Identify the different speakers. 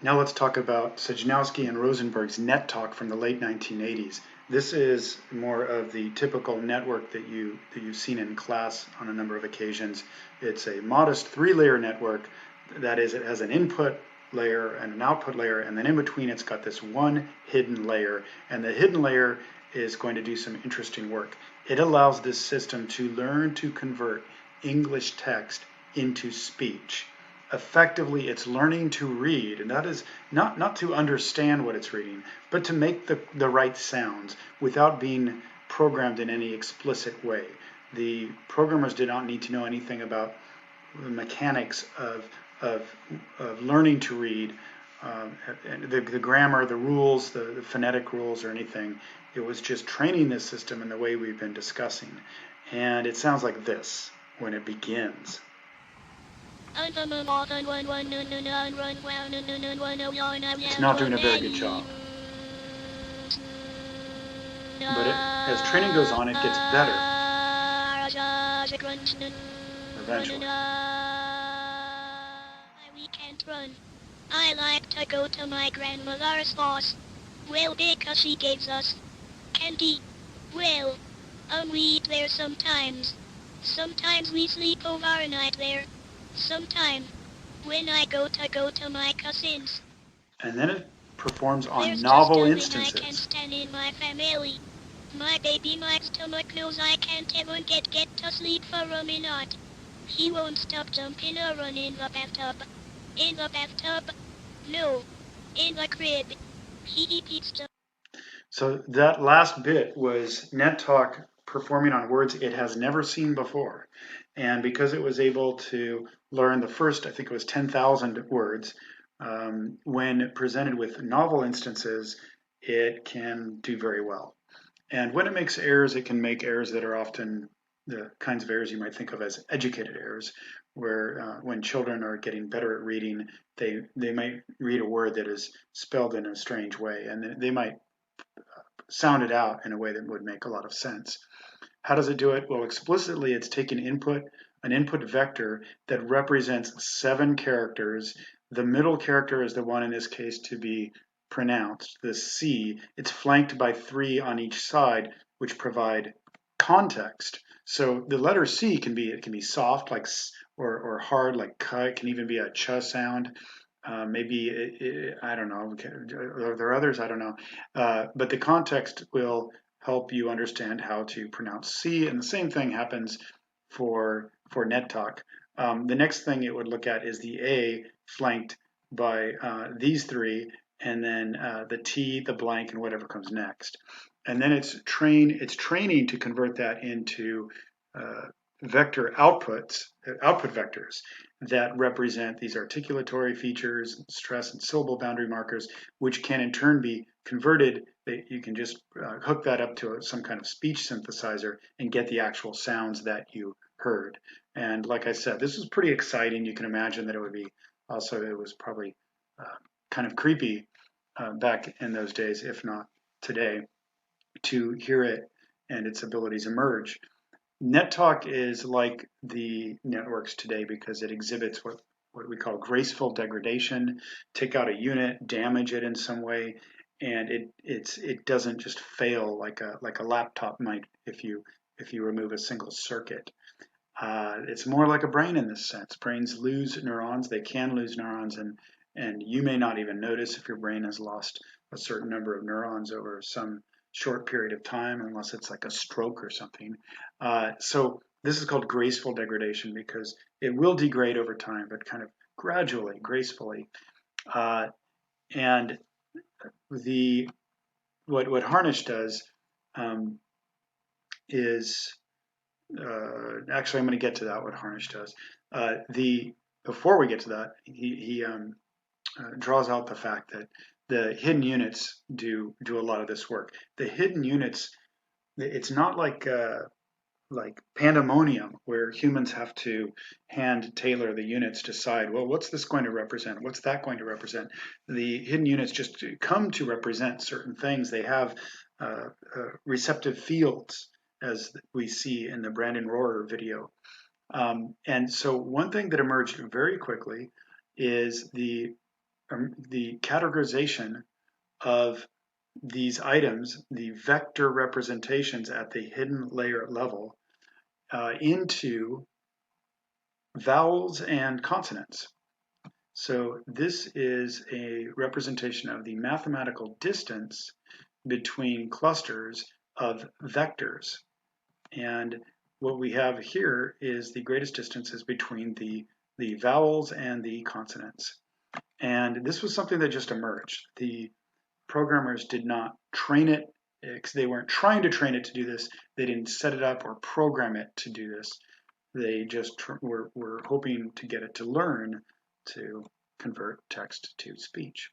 Speaker 1: Now let's talk about Sejnowski and Rosenberg's NETtalk from the late 1980s. This is more of the typical network that you've seen in class on a number of occasions. It's a modest three-layer network. That is, it has an input layer and an output layer, and then in between it's got this one hidden layer. And the hidden layer is going to do some interesting work. It allows this system to learn to convert English text into speech. Effectively, it's learning to read, and that is not to understand what it's reading, but to make the right sounds without being programmed in any explicit way. The programmers did not need to know anything about the mechanics of learning to read, the grammar, the rules, the phonetic rules, or anything. It was just training this system in the way we've been discussing. And it sounds like this when it begins. It's not doing a very good job. But as training goes on, it gets better. Eventually. We can't run. I like to go to my grandmother's house. Well, because she gives us candy. Well, we eat there sometimes. Sometimes we sleep overnight there. Sometime when I go to my cousins. And then it performs on There's novel instances. I can't stand in my family. My baby, my stomach knows I can't even get to sleep for a minute. He won't stop jumping or running in the bathtub. In the bathtub? No. In the crib. He eats the... So that last bit was NetTalk performing on words it has never seen before. And because it was able to learn the first, I think it was 10,000 words, when presented with novel instances, it can do very well. And when it makes errors, it can make errors that are often the kinds of errors you might think of as educated errors, where when children are getting better at reading, they might read a word that is spelled in a strange way, and they might sound it out in a way that would make a lot of sense. How does it do it? Well, explicitly, it's taking an input vector that represents 7 characters. The middle character is the one in this case to be pronounced, the C. It's flanked by 3 on each side, which provide context. So the letter C can be soft, like or hard, like k. It can even be a ch sound. Maybe I don't know. Are there others? I don't know. But the context will help you understand how to pronounce C, and the same thing happens for NetTalk. The next thing it would look at is the A flanked by these 3, and then the T, the blank, and whatever comes next. And then it's training to convert that into vector output vectors that represent these articulatory features, stress and syllable boundary markers, which can in turn be converted. You can just hook that up to some kind of speech synthesizer and get the actual sounds that you heard. And like I said, this is pretty exciting. You can imagine that it would be also, it was probably kind of creepy back in those days, if not today, to hear it and its abilities emerge. NetTalk is like the networks today because it exhibits what we call graceful degradation. Take out a unit, damage it in some way, and it doesn't just fail like a laptop might if you remove a single circuit. It's more like a brain in this sense. Brains lose neurons; they can lose neurons, and you may not even notice if your brain has lost a certain number of neurons over some short period of time, unless it's like a stroke or something. So this is called graceful degradation because it will degrade over time, but kind of gradually, gracefully. And the what Harnish does is actually I'm going to get to that. What Harnish does. The Before we get to that, he draws out the fact that the hidden units do a lot of this work. The hidden units, it's not like pandemonium where humans have to hand tailor the units, decide, well, what's this going to represent? What's that going to represent? The hidden units just come to represent certain things. They have receptive fields, as we see in the Brandon Rohrer video. And so one thing that emerged very quickly is the
Speaker 2: the categorization of these items, the vector representations at the hidden layer level, into vowels and consonants. So this is a representation of the mathematical distance between clusters of vectors. And what we have here is the greatest distances between the vowels and the consonants. And this was something that just emerged. The programmers did not train it. They weren't trying to train it to do this. They didn't set it up or program it to do this. They just were hoping to get it to learn to convert text to speech.